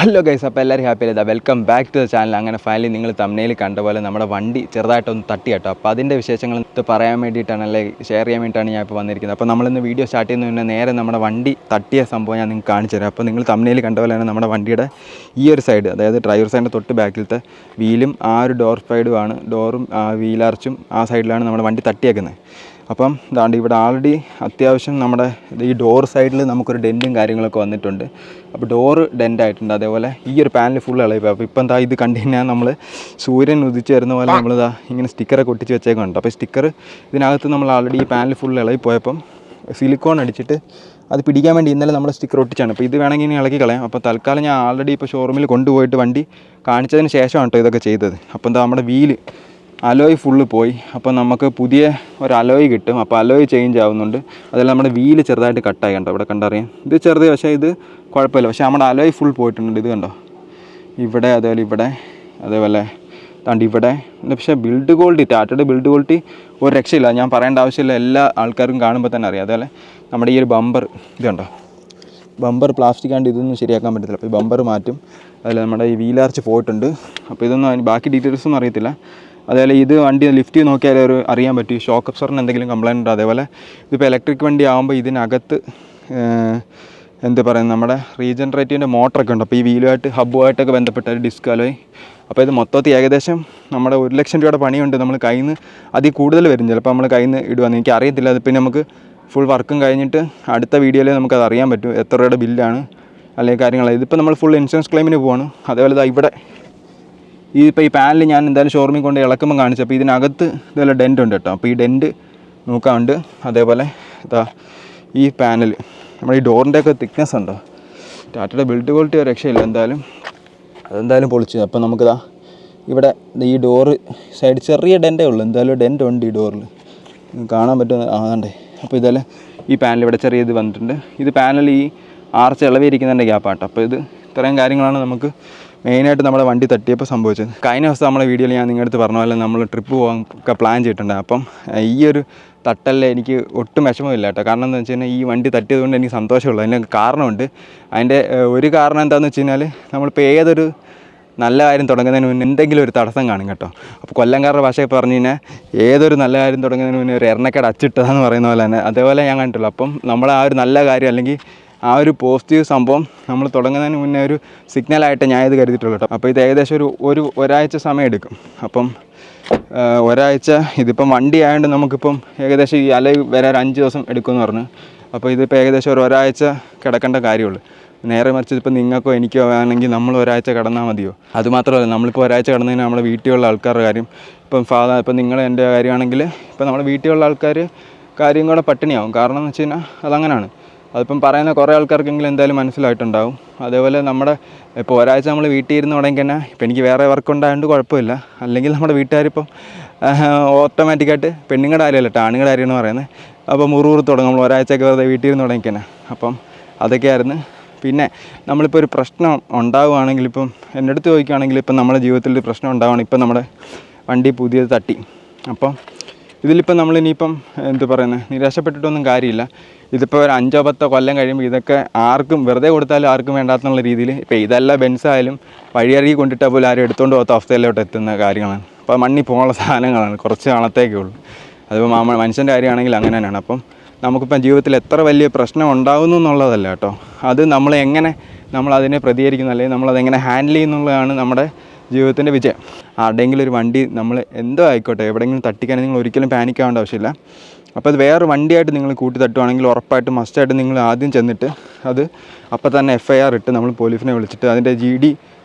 Hello guys, അപ്പോൾ എല്ലാവരും happy ആയതാ. Welcome back to the channel. അങ്ങനെ ഫൈനലി നിങ്ങൾ തംബ്നെയിൽ കണ്ട പോലെ നമ്മുടെ വണ്ടി ചെറുതായിട്ടൊന്ന് തട്ടി കേട്ടോ. അപ്പോൾ അതിൻ്റെ വിശേഷങ്ങൾ പറയാൻ വേണ്ടിയിട്ടാണ്, അല്ലെങ്കിൽ ഷെയർ ചെയ്യാൻ വേണ്ടിയിട്ടാണ് ഞാൻ ഇപ്പോൾ വന്നിരിക്കുന്നത്. അപ്പോൾ നമ്മളിന്ന് വീഡിയോ സ്റ്റാർട്ട് ചെയ്യുന്നതിന് മുന്നേ നേരെ നമ്മുടെ വണ്ടി തട്ടിയ സംഭവം ഞാൻ നിങ്ങൾക്ക് കാണിച്ചു തരാം. അപ്പോൾ നിങ്ങൾ തംബ്നെയിൽ കണ്ട പോലെ തന്നെ നമ്മുടെ വണ്ടിയുടെ ഈ ഒരു സൈഡ്, അതായത് ഡ്രൈവർ സൈഡിൻ്റെ തൊട്ട് ബാക്കിലത്തെ വീലും ആ ഒരു ഡോർ സൈഡുമാണ്, ഡോറും വീലാർച്ചും ആ സൈഡിലാണ് നമ്മുടെ വണ്ടി തട്ടിയേക്കുന്നത്. അപ്പം ദാണ്ട് ഇവിടെ ആൾറെഡി അത്യാവശ്യം നമ്മുടെ ഈ ഡോർ സൈഡിൽ നമുക്കൊരു ഡെൻറ്റും കാര്യങ്ങളൊക്കെ വന്നിട്ടുണ്ട്. അപ്പോൾ ഡോറ് ഡെൻ്റായിട്ടുണ്ട്. അതേപോലെ ഈ ഒരു പാനൽ ഫുൾ ഇളയിപ്പോൾ. അപ്പോൾ ഇപ്പം എന്താ ഇത് കണ്ടു കഴിഞ്ഞാൽ നമ്മൾ സൂര്യൻ ഉദിച്ച് വരുന്ന പോലെ നമ്മളിതാ ഇങ്ങനെ സ്റ്റിക്കറൊക്കെ ഒട്ടിച്ച് വെച്ചേക്കുന്നുണ്ട്. അപ്പോൾ സ്റ്റിക്കർ ഇതിനകത്ത് നമ്മൾ ആൾറെഡി ഈ പാനൽ ഫുൾ ഇളകി പോയപ്പം സിലിക്കോൺ അടിച്ചിട്ട് അത് പിടിക്കാൻ വേണ്ടി ഇന്നലെ നമ്മൾ സ്റ്റിക്കർ ഒട്ടിച്ചാണ്. അപ്പോൾ ഇത് വേണമെങ്കിൽ ഇനി ഇളക്കി കളയാം. അപ്പോൾ തൽക്കാലം ഞാൻ ആൾറെഡി ഇപ്പോൾ ഷോറൂമിൽ കൊണ്ടുപോയിട്ട് വണ്ടി കാണിച്ചതിന് ശേഷമാണ് കേട്ടോ ഇതൊക്കെ ചെയ്തത്. അപ്പോൾ എന്താ നമ്മുടെ വീല് അലോയ് ഫുള്ള് പോയി. അപ്പോൾ നമുക്ക് പുതിയ ഒരു അലോയ് കിട്ടും. അപ്പോൾ അലോയ് ചേഞ്ച് ആവുന്നുണ്ട്. അതുപോലെ നമ്മുടെ വീല് ചെറുതായിട്ട് കട്ടായി കണ്ടോ, ഇവിടെ കണ്ടറിയാം. ഇത് ചെറുത്, പക്ഷേ ഇത് കുഴപ്പമില്ല. പക്ഷേ നമ്മുടെ അലോയ് ഫുൾ പോയിട്ടുണ്ട്. ഇത് കണ്ടോ ഇവിടെ, അതേപോലെ ഇവിടെ, അതേപോലെ താണ്ട് ഇവിടെ. പക്ഷേ ബിൽഡ് ക്വാളിറ്റി, ടാറ്റയുടെ ബിൽഡ് ക്വാളിറ്റി ഒരു രക്ഷയില്ല. ഞാൻ പറയേണ്ട ആവശ്യമില്ല, എല്ലാ ആൾക്കാർക്കും കാണുമ്പോൾ തന്നെ അറിയാം. അതേപോലെ നമ്മുടെ ഈ ഒരു ബമ്പർ, ഇത് കണ്ടോ, ബമ്പർ പ്ലാസ്റ്റിക് ആണ്ട് ഇതൊന്നും ശരിയാക്കാൻ പറ്റത്തില്ല. അപ്പോൾ ഈ ബമ്പർ മാറ്റും. അതിൽ നമ്മുടെ ഈ വീലാർച്ച് പോയിട്ടുണ്ട്. അപ്പോൾ ഇതൊന്നും അതിന് ബാക്കി ഡീറ്റെയിൽസൊന്നും അറിയത്തില്ല. അതേപോലെ ഇത് വണ്ടി ലിഫ്റ്റ് ചെയ്ത് നോക്കിയാൽ ഒരു അറിയാൻ പറ്റും ഷോക്ക് അബ്സോർബറിന് എന്തെങ്കിലും കംപ്ലൈൻറ്റ് ഉണ്ടോ. അതേപോലെ ഇതിപ്പോൾ ഇലക്ട്രിക് വണ്ടി ആകുമ്പോൾ ഇതിനകത്ത് എന്ത് പറയുന്നത്, നമ്മുടെ റീജനറേറ്റീവിൻ്റെ മോട്ടറൊക്കെ ഉണ്ട്. അപ്പോൾ ഈ വീലുമായിട്ട് ഹബ്ബുമായിട്ടൊക്കെ ബന്ധപ്പെട്ട ഒരു ഡിസ്ക് അലോയ്. അപ്പോൾ ഇത് മൊത്തത്തിൽ ഏകദേശം നമ്മുടെ 1 ലക്ഷം രൂപയുടെ പണിയുണ്ട്. നമ്മൾ കയ്യിൽ നിന്ന് അതിൽ കൂടുതൽ വരും. ചിലപ്പോൾ നമ്മൾ കയ്യിൽ നിന്ന് ഇടുവാന്ന് എനിക്ക് അറിയത്തില്ല. അത് പിന്നെ നമുക്ക് ഫുൾ വർക്കും കഴിഞ്ഞിട്ട് അടുത്ത വീഡിയോയിൽ നമുക്കത് അറിയാൻ പറ്റും എത്ര രൂപയുടെ ബില്ലാണ് അല്ലെങ്കിൽ കാര്യങ്ങൾ. ഇതിപ്പോൾ നമ്മൾ ഫുൾ ഇൻഷുറൻസ് ക്ലെയിമിന് പോവാണ്. അതേപോലെ ഇവിടെ ഇപ്പോൾ ഈ പാനൽ ഞാൻ എന്തായാലും ഷോറൂമിൽ കൊണ്ട് ഇളക്കുമ്പോൾ കാണിച്ചു. അപ്പോൾ ഇതിനകത്ത് ഇതുപോലെ ഡെൻറ്റ് ഉണ്ട് കേട്ടോ. അപ്പോൾ ഈ ഡെൻറ്റ് നോക്കാറുണ്ട്. അതേപോലെ ഇതാ ഈ പാനൽ നമ്മുടെ ഈ ഡോറിൻ്റെയൊക്കെ തിക്നെസ് ഉണ്ടോ, ടാറ്റയുടെ ബിൽഡ് ക്വാളിറ്റി ഒരു രക്ഷയില്ല. അതെന്തായാലും പൊളിച്ചു. അപ്പോൾ നമുക്കിതാ ഇവിടെ ഈ ഡോറ് സൈഡ് ചെറിയ ഡെൻറ്റേ ഉള്ളൂ. എന്തായാലും ഡെൻറ്റ് ഉണ്ട് ഈ ഡോറിൽ, കാണാൻ പറ്റുന്ന ആകണ്ടേ. അപ്പോൾ ഇതെല്ലാം ഈ പാനൽ ഇവിടെ ചെറിയ ഇത് വന്നിട്ടുണ്ട്. ഇത് പാനൽ ഈ ആർച്ച് ഇളവിയിരിക്കുന്നതിൻ്റെ ഗ്യാപ്പാട്ടോ. അപ്പോൾ ഇത് ഇത്രയും കാര്യങ്ങളാണ് നമുക്ക് മെയിനായിട്ട് നമ്മുടെ വണ്ടി തട്ടിയപ്പോൾ സംഭവിച്ചത്. കഴിഞ്ഞ ദിവസം നമ്മളെ വീഡിയോയിൽ ഞാൻ നിങ്ങളുടെ അടുത്ത് പറഞ്ഞ പോലെ നമ്മൾ ട്രിപ്പ് പോകാൻ ഒക്കെ പ്ലാൻ ചെയ്തിട്ടുണ്ട്. അപ്പം ഈ ഒരു തട്ടലിൽ എനിക്ക് ഒട്ടും വിഷമമില്ല കേട്ടോ. കാരണം എന്താണെന്ന് വെച്ച് കഴിഞ്ഞാൽ ഈ വണ്ടി തട്ടിയത് കൊണ്ട് എനിക്ക് സന്തോഷമുള്ളൂ. അതിന് കാരണമുണ്ട്. അതിൻ്റെ ഒരു കാരണം എന്താണെന്ന് വെച്ച് കഴിഞ്ഞാൽ നമ്മളിപ്പോൾ ഏതൊരു നല്ല കാര്യം തുടങ്ങുന്നതിന് മുന്നേ എന്തെങ്കിലും ഒരു തടസ്സം കാണും കേട്ടോ. അപ്പോൾ കൊല്ലംകാരുടെ ഭാഷയിൽ പറഞ്ഞു കഴിഞ്ഞാൽ ഏതൊരു നല്ല കാര്യം തുടങ്ങുന്നതിന് മുന്നേ ഒരു എണ്ണക്കട അച്ചിട്ടതാന്ന് പറയുന്ന പോലെ തന്നെ അതേപോലെ ഞാൻ കണ്ടിട്ടുള്ളൂ. അപ്പം നമ്മൾ ആ ഒരു നല്ല കാര്യം അല്ലെങ്കിൽ ആ ഒരു പോസിറ്റീവ് സംഭവം നമ്മൾ തുടങ്ങുന്നതിന് മുന്നേ ഒരു സിഗ്നലായിട്ട് ഞാൻ ഇത് കരുതിയിട്ടുള്ളൂ കേട്ടോ. അപ്പോൾ ഇത് ഏകദേശം ഒരാഴ്ച സമയം എടുക്കും. അപ്പം ഒരാഴ്ച ഇതിപ്പം വണ്ടി ആയതുകൊണ്ട് നമുക്കിപ്പം ഏകദേശം ഈ അല വരാൻ 5 ദിവസം എടുക്കുമെന്ന് പറഞ്ഞു. അപ്പോൾ ഇതിപ്പോൾ ഏകദേശം ഒരാഴ്ച കിടക്കേണ്ട കാര്യമുള്ളൂ. നേരെ മറിച്ച് ഇപ്പോൾ നിങ്ങൾക്കോ എനിക്കോ ആണെങ്കിൽ നമ്മൾ ഒരാഴ്ച കിടന്നാൽ മതിയോ? അതുമാത്രമല്ല, നമ്മളിപ്പോൾ ഒരാഴ്ച കിടന്നതിന് നമ്മുടെ വീട്ടിലുള്ള ആൾക്കാരുടെ കാര്യം, ഇപ്പം നിങ്ങൾ എൻ്റെ കാര്യമാണെങ്കിൽ ഇപ്പം നമ്മുടെ വീട്ടിലുള്ള ആൾക്കാർ കാര്യം കൂടെ പട്ടിണിയാവും. കാരണം എന്ന് വെച്ച് കഴിഞ്ഞാൽ അതങ്ങനെയാണ്. അതിപ്പം പറയുന്ന കുറേ ആൾക്കാർക്കെങ്കിലും എന്തായാലും മനസ്സിലായിട്ടുണ്ടാവും. അതേപോലെ നമ്മുടെ ഇപ്പോൾ ഒരാഴ്ച നമ്മൾ വീട്ടിൽ ഇരുന്ന് തുടങ്ങി തന്നെ ഇപ്പം എനിക്ക് വേറെ വർക്ക് ഉണ്ടായതുകൊണ്ട് കുഴപ്പമില്ല. അല്ലെങ്കിൽ നമ്മുടെ വീട്ടുകാരിപ്പം ഓട്ടോമാറ്റിക്കായിട്ട് പെണ്ണുങ്ങളുടെ കാര്യമല്ല കേട്ടോ, ആണുങ്ങളുടെ കാര്യമെന്ന് പറയുന്നത്. അപ്പോൾ മുറുമുറ് തുടങ്ങും നമ്മൾ ഒരാഴ്ചയൊക്കെ വെറുതെ വീട്ടിൽ ഇരുന്ന് തുടങ്ങി തന്നെ. അപ്പം അതൊക്കെയായിരുന്നു. പിന്നെ നമ്മളിപ്പോൾ ഒരു പ്രശ്നം ഉണ്ടാവുകയാണെങ്കിൽ, ഇപ്പം എൻ്റെ അടുത്ത് ചോദിക്കുകയാണെങ്കിൽ ഇപ്പം നമ്മുടെ ജീവിതത്തിൽ ഒരു പ്രശ്നം ഉണ്ടാവുകയാണെങ്കിൽ ഇപ്പം നമ്മുടെ വണ്ടി പുതിയത് തട്ടി. അപ്പം ഇതിലിപ്പം നമ്മളിനിയിപ്പം എന്ത് പറയുന്നത്, നിരാശപ്പെട്ടിട്ടൊന്നും കാര്യമില്ല. ഇതിപ്പോൾ ഒരു 5-10 കൊല്ലം കഴിയുമ്പോൾ ഇതൊക്കെ ആർക്കും വെറുതെ കൊടുത്താലും ആർക്കും വേണ്ടാത്തുള്ള രീതിയിൽ ഇപ്പോൾ ഇതെല്ലാം ബെൻസായാലും വഴിയറിയി കൊണ്ടിട്ടാൽ പോലും ആരും എടുത്തുകൊണ്ട് പോകാത്ത അവസ്ഥയിലോട്ട് എത്തുന്ന കാര്യങ്ങളാണ്. അപ്പോൾ മണ്ണിൽ പോകാനുള്ള സാധനങ്ങളാണ്, കുറച്ച് നാളത്തേക്കേ ഉള്ളൂ. അതിപ്പോൾ മനുഷ്യൻ്റെ കാര്യമാണെങ്കിൽ അങ്ങനെ തന്നെയാണ്. അപ്പം നമുക്കിപ്പം ജീവിതത്തിൽ എത്ര വലിയ പ്രശ്നം ഉണ്ടാകുന്നു എന്നുള്ളതല്ല കേട്ടോ, അത് നമ്മളതിനെ പ്രതികരിക്കുന്നു അല്ലെങ്കിൽ നമ്മളതെങ്ങനെ ഹാൻഡിൽ ചെയ്യുന്നുള്ളതാണ് നമ്മുടെ ജീവിതത്തിൻ്റെ വിജയം. ആരുടെയെങ്കിലും ഒരു വണ്ടി നമ്മൾ എന്തോ ആയിക്കോട്ടെ എവിടെയെങ്കിലും തട്ടിക്കാണെങ്കിൽ നിങ്ങൾ ഒരിക്കലും പാനിക്കാവേണ്ട ആവശ്യമില്ല. അപ്പോൾ അത് വേറെ വണ്ടിയായിട്ട് നിങ്ങൾ കൂട്ടി തട്ടുവാണെങ്കിൽ ഉറപ്പായിട്ടും മസ്റ്റായിട്ട് നിങ്ങൾ ആദ്യം ചെന്നിട്ട് അത് അപ്പോൾ തന്നെ FIR ഇട്ട് നമ്മൾ പോലീസിനെ വിളിച്ചിട്ട് അതിൻ്റെ GD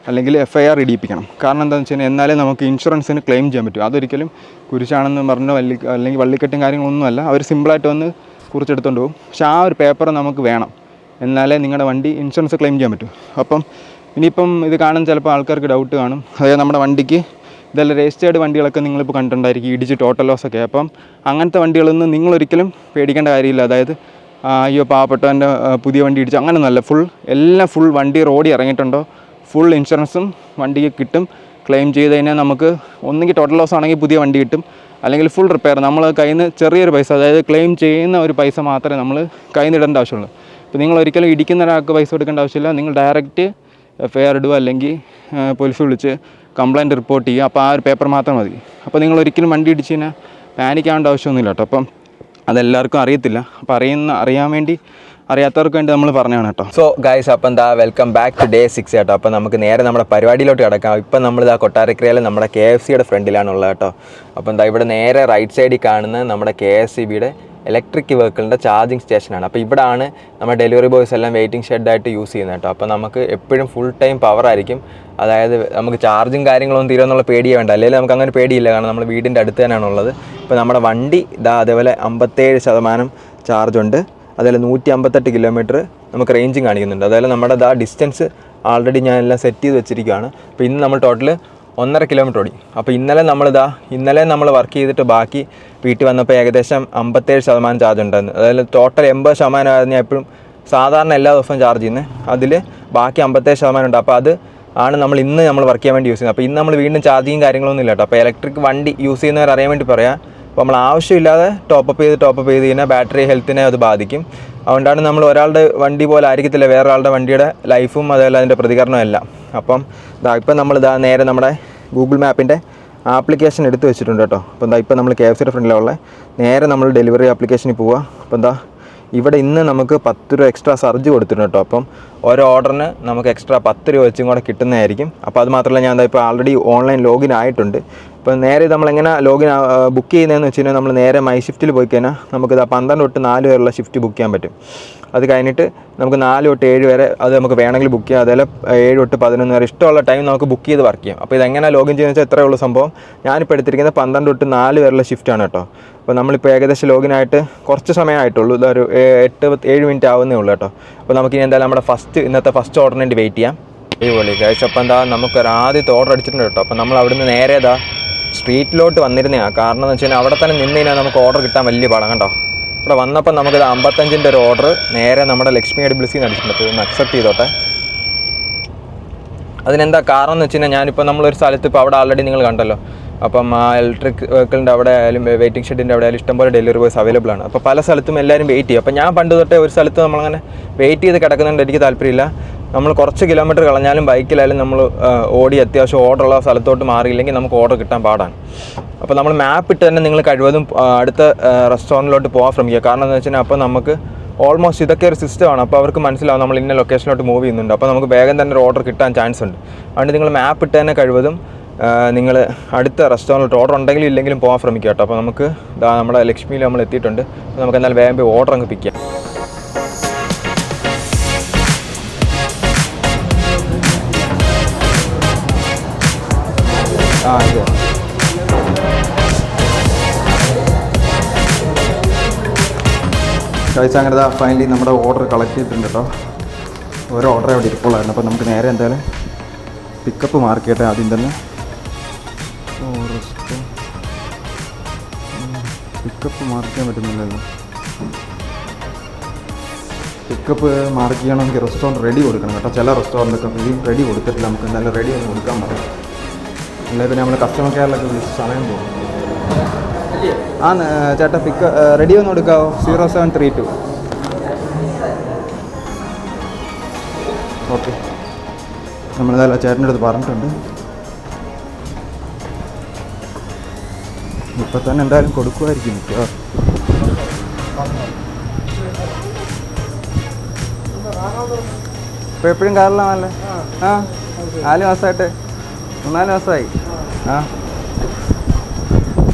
അല്ലെങ്കിൽ FIR ഇടിയിപ്പിക്കണം. കാരണം എന്താണെന്ന് വെച്ച് കഴിഞ്ഞാൽ എന്നാലേ നമുക്ക് ഇൻഷുറൻസിന് ക്ലെയിം ചെയ്യാൻ പറ്റും. അതൊരിക്കലും കുരിശാണെന്ന് പറഞ്ഞോ അല്ലെങ്കിൽ വള്ളിക്കെട്ടും കാര്യങ്ങളൊന്നുമല്ല. അവർ സിമ്പിളായിട്ട് വന്ന് കുറിച്ചെടുത്തുകൊണ്ട് പോകും. പക്ഷേ ആ ഒരു പേപ്പർ നമുക്ക് വേണം, എന്നാലേ നിങ്ങളുടെ വണ്ടി ഇൻഷുറൻസ് ക്ലെയിം ചെയ്യാൻ പറ്റും. അപ്പം ഇനിയിപ്പം ഇത് കാണുന്ന ചിലപ്പോൾ ആൾക്കാർക്ക് ഡൗട്ട് കാണും. അതായത് നമ്മുടെ വണ്ടിക്ക് ഇതെല്ലാം രജിസ്റ്റേർഡ് വണ്ടികളൊക്കെ നിങ്ങളിപ്പോൾ കണ്ടിട്ടുണ്ടായിരിക്കും, ഇടിച്ച് ടോട്ടൽ ലോസൊക്കെ. അപ്പം അങ്ങനത്തെ വണ്ടികളൊന്നും നിങ്ങളൊരിക്കലും പേടിക്കേണ്ട കാര്യമില്ല. അതായത് അയ്യോ പാവപ്പെട്ടവൻ്റെ പുതിയ വണ്ടി ഇടിച്ചു അങ്ങനെയൊന്നുമല്ല. ഫുൾ വണ്ടി റോഡിൽ ഇറങ്ങിയിട്ടുണ്ടോ ഫുൾ ഇൻഷുറൻസും വണ്ടിക്ക് കിട്ടും. ക്ലെയിം ചെയ്ത് കഴിഞ്ഞാൽ നമുക്ക് ഒന്നുകിൽ ടോട്ടൽ ലോസ് ആണെങ്കിൽ പുതിയ വണ്ടി കിട്ടും, അല്ലെങ്കിൽ ഫുൾ റിപ്പയർ. നമ്മൾ കയ്യിൽ നിന്ന് ചെറിയൊരു പൈസ, അതായത് ക്ലെയിം ചെയ്യുന്ന ഒരു പൈസ മാത്രമേ നമ്മൾ കയ്യിൽ നിന്ന് ഇടേണ്ട ആവശ്യമുള്ളൂ. അപ്പോൾ നിങ്ങൾ ഒരിക്കലും ഇടിക്കുന്ന ഒരാൾക്ക് പൈസ കൊടുക്കേണ്ട ആവശ്യമില്ല. നിങ്ങൾ ഡയറക്റ്റ് FIR ഇടുക, അല്ലെങ്കിൽ പോലീസ് വിളിച്ച് കംപ്ലയിൻറ്റ് റിപ്പോർട്ട് ചെയ്യുക. അപ്പോൾ ആ ഒരു പേപ്പർ മാത്രം മതി. അപ്പോൾ നിങ്ങൾ ഒരിക്കലും വണ്ടി ഇടിച്ച് കഴിഞ്ഞാൽ പാനിക് ആവേണ്ട ആവശ്യമൊന്നുമില്ല കേട്ടോ. അപ്പം അതെല്ലാവർക്കും അറിയത്തില്ല. അപ്പോൾ അറിയാൻ വേണ്ടി അറിയാത്തവർക്ക് വേണ്ടി നമ്മൾ പറഞ്ഞതാണ് കേട്ടോ. സോ ഗൈസ്, അപ്പം എന്താ വെൽക്കം ബാക്ക് ടു ഡേ 6 കേട്ടോ. അപ്പോൾ നമുക്ക് നേരെ നമ്മുടെ പരിപാടിയിലോട്ട് കിടക്കാം. ഇപ്പം നമ്മളിതാ കൊട്ടാരക്കരയിൽ നമ്മുടെ KFCയുടെ ഫ്രണ്ടിലാണുള്ളത് കേട്ടോ. അപ്പോൾ എന്താ ഇവിടെ നേരെ റൈറ്റ് സൈഡിൽ കാണുന്നത് നമ്മുടെ KSEBയുടെ ഇലക്ട്രിക് വെഹിക്കിളിൻ്റെ ചാർജിങ് സ്റ്റേഷനാണ്. അപ്പോൾ ഇവിടെയാണ് നമ്മുടെ ഡെലിവറി ബോയ്സ് എല്ലാം വെയിറ്റിംഗ് ഷെഡായിട്ട് യൂസ് ചെയ്യുന്നത് കേട്ടോ. അപ്പോൾ നമുക്ക് എപ്പോഴും ഫുൾ ടൈം പവർ ആയിരിക്കും. അതായത് നമുക്ക് ചാർജും കാര്യങ്ങളൊന്നും തീരുമെന്നുള്ള പേടിയേ വേണ്ട. അല്ലെങ്കിൽ നമുക്ക് അങ്ങനെ പേടിയില്ല, കാരണം നമ്മൾ വീടിൻ്റെ അടുത്ത് തന്നെയാണുള്ളത്. ഇപ്പോൾ നമ്മുടെ വണ്ടി ഇതാ അതേപോലെ 57% ചാർജുണ്ട്. അതുപോലെ 158 കിലോമീറ്റർ നമുക്ക് റേഞ്ചും കാണിക്കുന്നുണ്ട്. അതുപോലെ നമ്മുടെ ഡിസ്റ്റൻസ് ആൾറെഡി ഞാൻ എല്ലാം സെറ്റ് ചെയ്ത് വെച്ചിരിക്കുകയാണ്. അപ്പോൾ ഇന്ന് നമ്മൾ ടോട്ടൽ 1.5 കിലോമീറ്റർ ഓടി. അപ്പോൾ ഇന്നലെ നമ്മൾ വർക്ക് ചെയ്തിട്ട് ബാക്കി വീട്ടിൽ വന്നപ്പോൾ ഏകദേശം 57% ചാർജ് ഉണ്ടായിരുന്നു. അതായത് ടോട്ടൽ 80% ആയിരുന്നു ഞാൻ എപ്പോഴും സാധാരണ എല്ലാ ദിവസവും ചാർജ് ചെയ്യുന്നത്. അതിൽ ബാക്കി 57% ഉണ്ട്. അപ്പോൾ അത് ആണ് നമ്മൾ വർക്ക് ചെയ്യാൻ വേണ്ടി യൂസ് ചെയ്യുന്നത്. അപ്പോൾ ഇന്ന് നമ്മൾ വീണ്ടും ചാർജിങ് കാര്യങ്ങളൊന്നും ഇല്ല കേട്ടോ. അപ്പോൾ ഇലക്ട്രിക് വണ്ടി യൂസ് ചെയ്യുന്നവർ അറിയാൻ വേണ്ടി പറയാം. അപ്പോൾ നമ്മൾ ആവശ്യമില്ലാതെ ടോപ്പപ്പ് ചെയ്ത് കഴിഞ്ഞാൽ ബാറ്ററി ഹെൽത്തിനെ അത് ബാധിക്കും. അതുകൊണ്ടാണ് നമ്മൾ ഒരാളുടെ വണ്ടി പോലെ ആയിരിക്കത്തില്ല വേറെ ആളുടെ വണ്ടിയുടെ ലൈഫും അതുപോലെ അതിൻ്റെ പ്രതികരണവും എല്ലാം. അപ്പം ഇപ്പം നമ്മൾ നേരെ നമ്മുടെ ഗൂഗിൾ മാപ്പിൻ്റെ ആപ്ലിക്കേഷൻ എടുത്ത് വെച്ചിട്ടുണ്ട് കേട്ടോ. അപ്പോൾ ഇപ്പം നമ്മൾ KFCയുടെ ഫ്രണ്ടിലുള്ള നേരെ നമ്മൾ ഡെലിവറി ആപ്ലിക്കേഷനിൽ പോവുക. അപ്പോൾ ഇവിടെ ഇന്ന് നമുക്ക് 10 രൂപ എക്സ്ട്രാ സർജ് കൊടുത്തിട്ടുണ്ട് കേട്ടോ. അപ്പം ഓരോ ഓർഡറിന് നമുക്ക് എക്സ്ട്രാ 10 രൂപ വെച്ചും കൂടെ കിട്ടുന്നതായിരിക്കും. അപ്പോൾ അത് മാത്രമല്ല, ഞാൻ ഇപ്പോൾ ആൾറെഡി ഓൺലൈൻ ലോഗിൻ ആയിട്ടുണ്ട്. അപ്പോൾ നേരെ നമ്മളെങ്ങനെ ബുക്ക് ചെയ്യുന്നതെന്ന് വെച്ച് കഴിഞ്ഞാൽ നമ്മൾ നേരെ മൈ ഷിഫ്റ്റിൽ പോയി കഴിഞ്ഞാൽ നമുക്കിത് 12 തൊട്ട് 4 വരെയുള്ള ഷിഫ്റ്റ് ബുക്ക് ചെയ്യാൻ പറ്റും. അത് കഴിഞ്ഞിട്ട് നമുക്ക് 4 തൊട്ട് 7 വരെ അത് നമുക്ക് വേണമെങ്കിൽ ബുക്ക് ചെയ്യാം. അതുപോലെ 7 തൊട്ട് 11 വരെ ഇഷ്ടമുള്ള ടൈം നമുക്ക് ബുക്ക് ചെയ്ത് വർക്ക് ചെയ്യാം. അപ്പോൾ ഇതെങ്ങനെ ലോഗിൻ ചെയ്യുന്നത് വെച്ചാൽ ഇത്രയേ ഉള്ളൂ സംഭവം. ഞാനിപ്പോൾ എടുത്തിരിക്കുന്നത് 12 തൊട്ട് 4 വരെയുള്ള ഷിഫ്റ്റാണ് കേട്ടോ. അപ്പോൾ നമ്മളിപ്പോൾ ഏകദേശം ലോഗിനായിട്ട് കുറച്ച് സമയമായിട്ടുള്ളൂ. ഇതൊരു 8-7 മിനിറ്റ് ആവുന്നേ ഉള്ളൂ കേട്ടോ. അപ്പോൾ നമുക്കിനി എന്തായാലും നമ്മുടെ ഇന്നത്തെ ഫസ്റ്റ് ഓർഡറിന് വേണ്ടി വെയിറ്റ് ചെയ്യാം. അടിപൊളി ഗൈസ്. അപ്പോൾ നമുക്കൊരു ആദ്യത്തെ ഓർഡർ അടിച്ചിട്ടുണ്ട് കേട്ടോ. അപ്പോൾ നമ്മൾ അവിടുന്ന് നേരെ സ്ട്രീറ്റിലോട്ട് വന്നിരുന്നതാണ്. കാരണം എന്ന് വെച്ച് കഴിഞ്ഞാൽ അവിടെ തന്നെ നിന്ന് കഴിഞ്ഞാൽ നമുക്ക് ഓർഡർ കിട്ടാൻ വലിയ പാടാണ് കേട്ടോ. ഇവിടെ വന്നപ്പോൾ നമുക്കിത് 55-ൻ്റെ ഒരു ഓർഡർ നേരെ നമ്മുടെ ലക്ഷ്മി എഡിബിൾസിൽ നിന്ന് അടിച്ചിട്ടുണ്ട്. ഒന്ന് അക്സെപ്റ്റ് ചെയ്തോട്ടെ. അതിനെന്താ കാരണം എന്ന് വെച്ച് കഴിഞ്ഞാൽ ഞാനിപ്പോൾ നമ്മളൊരു സ്ഥലത്ത് ഇപ്പോൾ അവിടെ ആൾറെഡി നിങ്ങൾ കണ്ടല്ലോ. അപ്പം ആ ഇലക്ട്രിക് വെഹിക്കിളിൻ്റെ അവിടെ ആയാലും വെയിറ്റിംഗ് ഷെഡിൻ്റെ അവിടെ ആയാലും ഇഷ്ടംപോലെ ഡെലിവറി ബോയ്സ് അവൈലബിൾ ആണ്. അപ്പോൾ പല സ്ഥലത്തും എല്ലാവരും വെയിറ്റ് ചെയ്യും. അപ്പോൾ ഞാൻ പണ്ട് തൊട്ടേ ഒരു സ്ഥലത്ത് നമ്മളങ്ങനെ വെയിറ്റ് ചെയ്ത് കിടക്കുന്നുണ്ട് എനിക്ക് താല്പര്യമില്ല. നമ്മൾ കുറച്ച് കിലോമീറ്റർ കളഞ്ഞാലും ബൈക്കിലായാലും നമ്മൾ ഓടി അത്യാവശ്യം ഓർഡറുള്ള സ്ഥലത്തോട്ട് മാറിയില്ലെങ്കിൽ നമുക്ക് ഓർഡർ കിട്ടാൻ പാടാണ്. അപ്പോൾ നമ്മൾ മാപ്പ് ഇട്ട് തന്നെ നിങ്ങൾ കഴിവതും അടുത്ത റെസ്റ്റോറൻറ്റിലോട്ട് പോകാൻ ശ്രമിക്കുക. കാരണം എന്ന് വെച്ച് കഴിഞ്ഞാൽ അപ്പോൾ നമുക്ക് ഓൾമോസ്റ്റ് ഇതൊക്കെ ഒരു സിസ്റ്റമാണ്. അപ്പോൾ അവർക്ക് മനസ്സിലാവും നമ്മൾ ഇന്ന ലൊക്കേഷനിലോട്ട് മൂവ് ചെയ്യുന്നുണ്ട്. അപ്പോൾ നമുക്ക് വേഗം തന്നെ ഒരു ഓർഡർ കിട്ടാൻ ചാൻസ് ഉണ്ട്. അതുകൊണ്ട് നിങ്ങൾ മാപ്പ് ഇട്ട് തന്നെ കഴിവതും നിങ്ങൾ അടുത്ത റെസ്റ്റോറൻറ്റിലോട്ട് ഓർഡർ ഉണ്ടെങ്കിലും ഇല്ലെങ്കിലും പോകാൻ ശ്രമിക്കുക കേട്ടോ. അപ്പോൾ നമുക്ക് നമ്മുടെ ലക്ഷ്മിയിൽ നമ്മൾ എത്തിയിട്ടുണ്ട്. അപ്പോൾ നമുക്ക് എന്തായാലും വേഗം പോയി ഓർഡർ അങ്ങ് പിക്ക് ചെയ്യാം. ഇത് കഴിച്ചങ്ങനെ ഫൈനലി നമ്മുടെ ഓർഡർ കളക്ട് ചെയ്തിട്ടുണ്ട് കേട്ടോ. ഓരോ ഓർഡർ അവിടെ ഇരിപ്പുള്ളായിരുന്നു. അപ്പോൾ നമുക്ക് നേരെ എന്തായാലും പിക്കപ്പ് മാർക്ക് ചെയ്യട്ടെ ആദ്യം തന്നെ. പിക്കപ്പ് മാർക്ക് ചെയ്യാൻ പറ്റുന്നില്ലല്ലോ. പിക്കപ്പ് മാർക്ക് ചെയ്യണമെങ്കിൽ റെസ്റ്റോറൻറ്റ് റെഡി കൊടുക്കണം കേട്ടോ. ചില റെസ്റ്റോറൻറ്റൊക്കെ റെഡി കൊടുത്തിട്ടില്ല. നമുക്ക് എന്തായാലും റെഡി ഒന്ന് കൊടുക്കാൻ പറയാം. അല്ലെങ്കിൽ പിന്നെ നമ്മൾ കസ്റ്റമർ കെയറിലൊക്കെ വിളിച്ച് സമയം പോകും. ചേട്ടാ റെഡി ഒന്ന് കൊടുക്കാവോ? 0732. ഓക്കെ, നമ്മളെന്തായാലും ചേട്ടൻ്റെ അടുത്ത് പറഞ്ഞിട്ടുണ്ട്. ഇപ്പം തന്നെ എന്തായാലും കൊടുക്കുമായിരിക്കും മിക്കവാറും. ഇപ്പോൾ എപ്പോഴും കാറിലാണല്ലേ? 4 മാസമായിട്ട് 4 മാസമായി.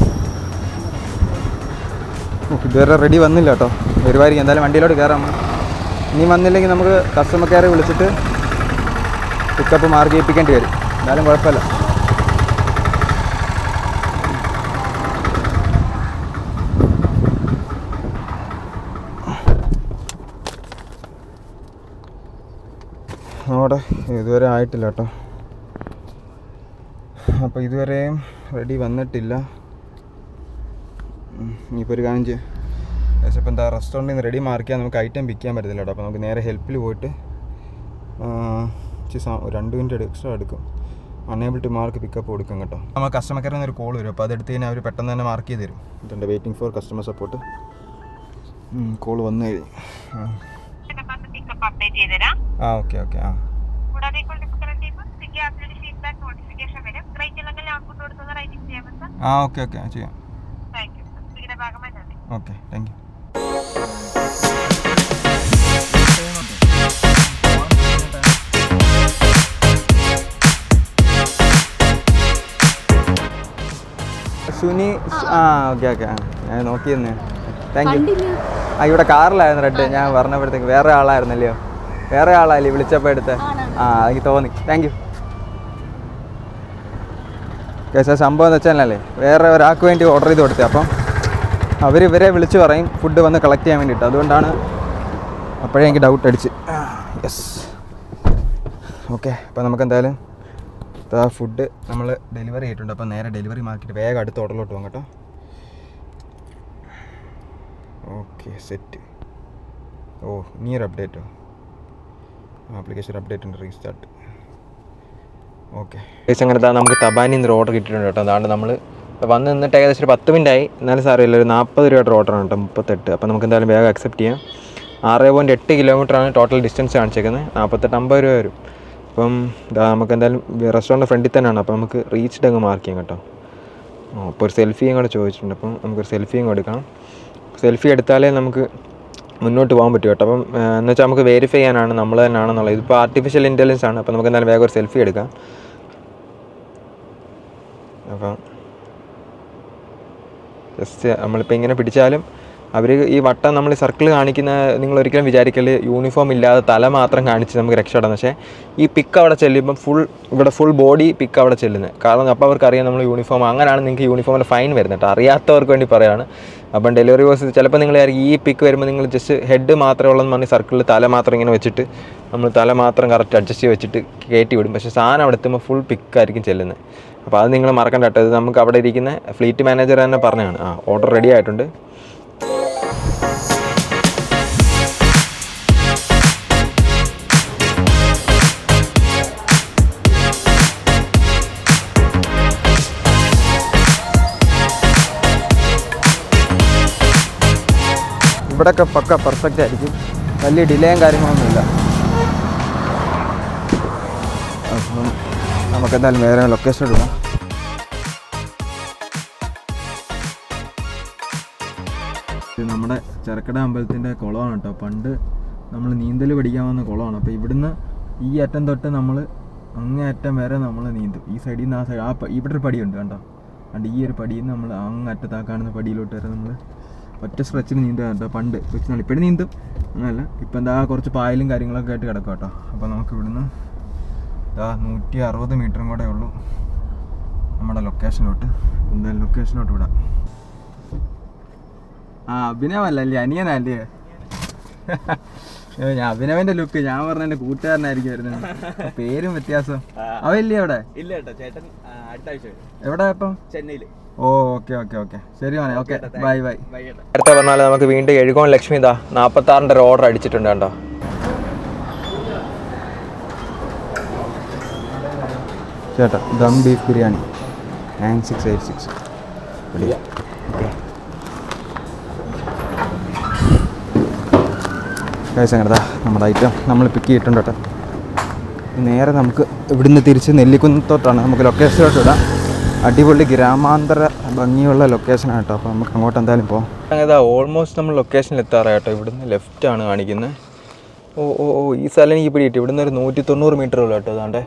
ഇതുവരെ റെഡി വന്നില്ല കേട്ടോ. വരുമായിരിക്കും. എന്തായാലും വണ്ടിയിലോട്ട് കയറാം. ഇനി വന്നില്ലെങ്കിൽ നമുക്ക് കസ്റ്റമർ കെയറെ വിളിച്ചിട്ട് പിക്കപ്പ് മാർക്ക് ചെയ്യിപ്പിക്കേണ്ടി വരും. എന്തായാലും കുഴപ്പമില്ല. അവിടെ ഇതുവരെ ആയിട്ടില്ല കേട്ടോ. അപ്പോൾ ഇതുവരെയും റെഡി വന്നിട്ടില്ല. ഇനിയിപ്പോൾ ഒരു കാര്യം ചെയ്യും. ഇപ്പോൾ എന്താ റെസ്റ്റോറൻറ്റിൽ നിന്ന് റെഡി മാർക്ക് ചെയ്യാൻ നമുക്ക് ഐറ്റം പിക്ക് ചെയ്യാൻ പറ്റത്തില്ല കേട്ടോ. അപ്പോൾ നമുക്ക് നേരെ ഹെൽപ്പിൽ പോയിട്ട് 2 മിനിറ്റ് എക്സ്ട്രാ എടുക്കും. അൺഎബിൾ ടു മാർക്ക് പിക്കപ്പ് കൊടുക്കും കേട്ടോ. നമ്മൾ കസ്റ്റമർ കെയറിൽ നിന്ന് ഒരു കോൾ വരും. അപ്പോൾ അതെടുത്ത് കഴിഞ്ഞാൽ അവർ പെട്ടെന്ന് തന്നെ മാർക്ക് ചെയ്ത് തരും. ഇതുണ്ട് waiting for customer support. Call വന്നു കഴിഞ്ഞു. ഓക്കെ. ആ ഓക്കെ ഓക്കെ ചെയ്യാം. Okay thank you. സുനി ആ ഓക്കെ ഓക്കെ ആ ഞാൻ നോക്കിയെന്നേ. Thank you. ആ ഇവിടെ കാറിലായിരുന്നു റെഡ്. ഞാൻ പറഞ്ഞപ്പോഴത്തേക്ക് വേറെ ആളായിരുന്നല്ലയോ, വേറെ ആളല്ലേ വിളിച്ചപ്പോൾ എടുത്ത്. ആ എനിക്ക് തോന്നി. Thank you. കേസാ സംഭവം എന്ന് വെച്ചാലല്ലേ, വേറെ ഒരാൾക്ക് വേണ്ടി ഓർഡർ ചെയ്ത് കൊടുത്തത്. അപ്പം ഇവരെ വിളിച്ച് പറയും ഫുഡ് വന്ന് കളക്ട് ചെയ്യാൻ വേണ്ടിയിട്ട്. അതുകൊണ്ടാണ് അപ്പോഴേ എനിക്ക് ഡൗട്ട് അടിച്ച്. Yes okay. അപ്പോൾ നമുക്ക് എന്തായാലും ഫുഡ് നമ്മൾ ഡെലിവറി ചെയ്തിട്ടുണ്ട്. അപ്പോൾ നേരെ ഡെലിവറി മാർക്കിയിട്ട് വേഗം അടുത്ത ഓർഡറിലോട്ട് പോകാം കേട്ടോ. Okay set. ഓ ഇനിയൊരു അപ്ഡേറ്റോ, ആപ്ലിക്കേഷൻ അപ്ഡേറ്റ് ഉണ്ട്, റീസ്റ്റാർട്ട്. ഓക്കെ അങ്ങനെ നമുക്ക് തബാനിൽ നിന്നൊരു ഓർഡർ കിട്ടിയിട്ടുണ്ട് കേട്ടോ. അതാണ്ട് നമ്മൾ വന്ന് നിന്നിട്ട് ഏകദേശം ഒരു 10 മിനിറ്റായി. എന്നാലും സാരമില്ല, ഒരു 40 രൂപയുടെ ഓർഡറാണ് കേട്ടോ, 38. അപ്പോൾ നമുക്ക് എന്തായാലും വേഗം അക്സെപ്റ്റ് ചെയ്യാം. 6.8 കിലോമീറ്ററാണ് ടോട്ടൽ ഡിസ്റ്റൻസ് കാണിച്ചേക്കുന്നത്. 48-50 രൂപ വരും. അപ്പം നമുക്ക് എന്തായാലും റെസ്റ്റോറൻറ്റ് ഫ്രണ്ടിൽ തന്നെയാണ്. അപ്പോൾ നമുക്ക് റീച്ച്ഡ് അങ്ങ് മാർക്ക് ചെയ്യാം കേട്ടോ. അപ്പോൾ ഒരു സെൽഫിയും കൂടെ ചോദിച്ചിട്ടുണ്ട്. അപ്പം നമുക്കൊരു സെൽഫിയും എടുക്കണം. സെൽഫി എടുത്താലേ നമുക്ക് മുന്നോട്ട് പോകാൻ പറ്റും കേട്ടോ. അപ്പം എന്ന് വെച്ചാൽ നമുക്ക് വെരിഫൈ ചെയ്യാനാണ് നമ്മൾ തന്നെയാണെന്നുള്ളത്. ഇതിപ്പോൾ ആർട്ടിഫിഷ്യൽ ഇൻ്റലിജൻസ് ആണ്. അപ്പോൾ നമുക്ക് എന്തായാലും വേഗം ഒരു സെൽഫി എടുക്കാം. അപ്പം ജസ്റ്റ് നമ്മളിപ്പോൾ ഇങ്ങനെ പിടിച്ചാലും അവർ ഈ വട്ടം നമ്മൾ സർക്കിൾ കാണിക്കുന്ന, നിങ്ങൾ ഒരിക്കലും വിചാരിക്കല് യൂണിഫോം ഇല്ലാതെ തല മാത്രം കാണിച്ച് നമുക്ക് രക്ഷപ്പെടാം. പക്ഷേ ഈ പിക്ക് അവിടെ ചെല്ലുമ്പം ഫുൾ ബോഡി പിക്ക് അവിടെ ചെല്ലുന്നത്. കാരണം അപ്പോൾ അവർക്കറിയാം നമ്മൾ യൂണിഫോം. അങ്ങനെയാണ് നിങ്ങൾക്ക് യൂണിഫോമിൽ ഫൈൻ വരുന്നത് കേട്ടോ. അറിയാത്തവർക്ക് വേണ്ടി പറയുകയാണ്. അപ്പം ഡെലിവറി ബോയ്സ് ചിലപ്പോൾ നിങ്ങൾ ഈ പിക്ക് വരുമ്പോൾ നിങ്ങൾ ജസ്റ്റ് ഹെഡ് മാത്രമേ ഉള്ളതെന്ന് പറഞ്ഞ് സർക്കിളിൽ തല മാത്രം ഇങ്ങനെ വെച്ചിട്ട് നമ്മൾ തല മാത്രം കറക്റ്റ് അഡ്ജസ്റ്റ് ചെയ്ത് വെച്ചിട്ട് കയറ്റി വിടും. പക്ഷേ സാധനം അവിടെ എത്തുമ്പോൾ ഫുൾ പിക്കായിരിക്കും ചെല്ലുന്നത്. അപ്പോൾ അത് നിങ്ങൾ മറക്കണ്ട കേട്ടോ. ഇത് നമുക്ക് അവിടെ ഇരിക്കുന്ന ഫ്ലീറ്റ് മാനേജർ തന്നെ പറഞ്ഞതാണ്. ഓർഡർ റെഡി ആയിട്ടുണ്ട്. ഇവിടെയൊക്കെ പക്ക പെർഫെക്റ്റ് ആയിരിക്കും, വലിയ ഡിലേയും കാര്യങ്ങളൊന്നുമില്ല. അപ്പം നമുക്കെന്തായാലും വേറെ ലൊക്കേഷൻ എടുക്കാം. ഇത് നമ്മുടെ ചെറുക്കട അമ്പലത്തിൻ്റെ കുളമാണ് കേട്ടോ. പണ്ട് നമ്മൾ നീന്തൽ പഠിക്കാൻ വന്ന കുളമാണ്. അപ്പോൾ ഇവിടുന്ന് ഈ അറ്റം തൊട്ട് നമ്മൾ അങ്ങേ അറ്റം വരെ നമ്മൾ നീന്തും. ഈ സൈഡിൽ നിന്ന് ആ സൈഡ് ഇവിടെ ഒരു പടിയുണ്ട് കണ്ടോ. അതുകൊണ്ട് ഈ ഒരു പടിയിൽ നിന്ന് നമ്മൾ അങ്ങ് അറ്റത്ത് കാണുന്ന പടിയിലോട്ട് വരെ നമ്മൾ ഒറ്റ സ്ട്രെച്ചിന് നീന്തുക കേട്ടോ. പണ്ട് വെച്ചാൽ ഇപ്പോഴും നീന്തും അങ്ങനല്ല. ഇപ്പം എന്താ കുറച്ച് പായലും കാര്യങ്ങളൊക്കെ ആയിട്ട് കിടക്കും കേട്ടോ. അപ്പോൾ നമുക്ക് ഇവിടുന്ന് 160 മീറ്ററും കൂടെ ഉള്ളൂ നമ്മുടെ ലൊക്കേഷനിലോട്ട്. എന്തായാലും ലൊക്കേഷനിലോട്ട് വിടാം. അഭിനവല്ലേ, അനിയനല്ലേ? ഞാൻ അഭിനവന്റെ ലുക്ക്, ഞാൻ പറഞ്ഞ എൻ്റെ കൂട്ടുകാരനായിരിക്കും വരുന്നത്. പേരും വ്യത്യാസം. അവല്ലേ അവിടെ? ഇല്ല കേട്ടോ ചേട്ടൻ, അടുത്ത ആഴ്ച. എവിടെ ഇപ്പം? ചെന്നൈയിൽ. ഓ ഓക്കെ ഓക്കെ ഓക്കെ ശരി മോനെ. Okay bye bye. അടുത്ത പറഞ്ഞാൽ നമുക്ക് വീണ്ടും എഴുകോൺ ലക്ഷ്മി 46-ൻ്റെ ഒരു ഓർഡർ അടിച്ചിട്ടുണ്ട് കേട്ടോ. ചേട്ടാ ദം ബീഫ് ബിരിയാണി 9686. ഓക്കെ കഴിച്ചങ്ങനതാ നമ്മുടെ ഐറ്റം നമ്മൾ പിക്ക് ചെയ്തിട്ടുണ്ട് കേട്ടോ. നേരെ നമുക്ക് ഇവിടുന്ന് തിരിച്ച് നെല്ലിക്കുന്നത്തോട്ടാണ് നമുക്ക് ലൊക്കേഷനിലോട്ട് ഇടാം. അടിപൊളി ഗ്രാമാന്തര ഭംഗിയുള്ള ലൊക്കേഷനാണ് കേട്ടോ. അപ്പോൾ നമുക്ക് അങ്ങോട്ട് എന്തായാലും പോകാം. അങ്ങനെ ഓൾമോസ്റ്റ് നമ്മൾ ലൊക്കേഷനിൽ എത്താറായി കേട്ടോ. ഇവിടുന്ന് ലെഫ്റ്റാണ് കാണിക്കുന്നത്. ഈ സ്ഥലം എനിക്ക് പിടിയിട്ട് ഇവിടുന്ന് ഒരു 190 മീറ്റർ ഉള്ളൂ കേട്ടോ. അതാണ്ട്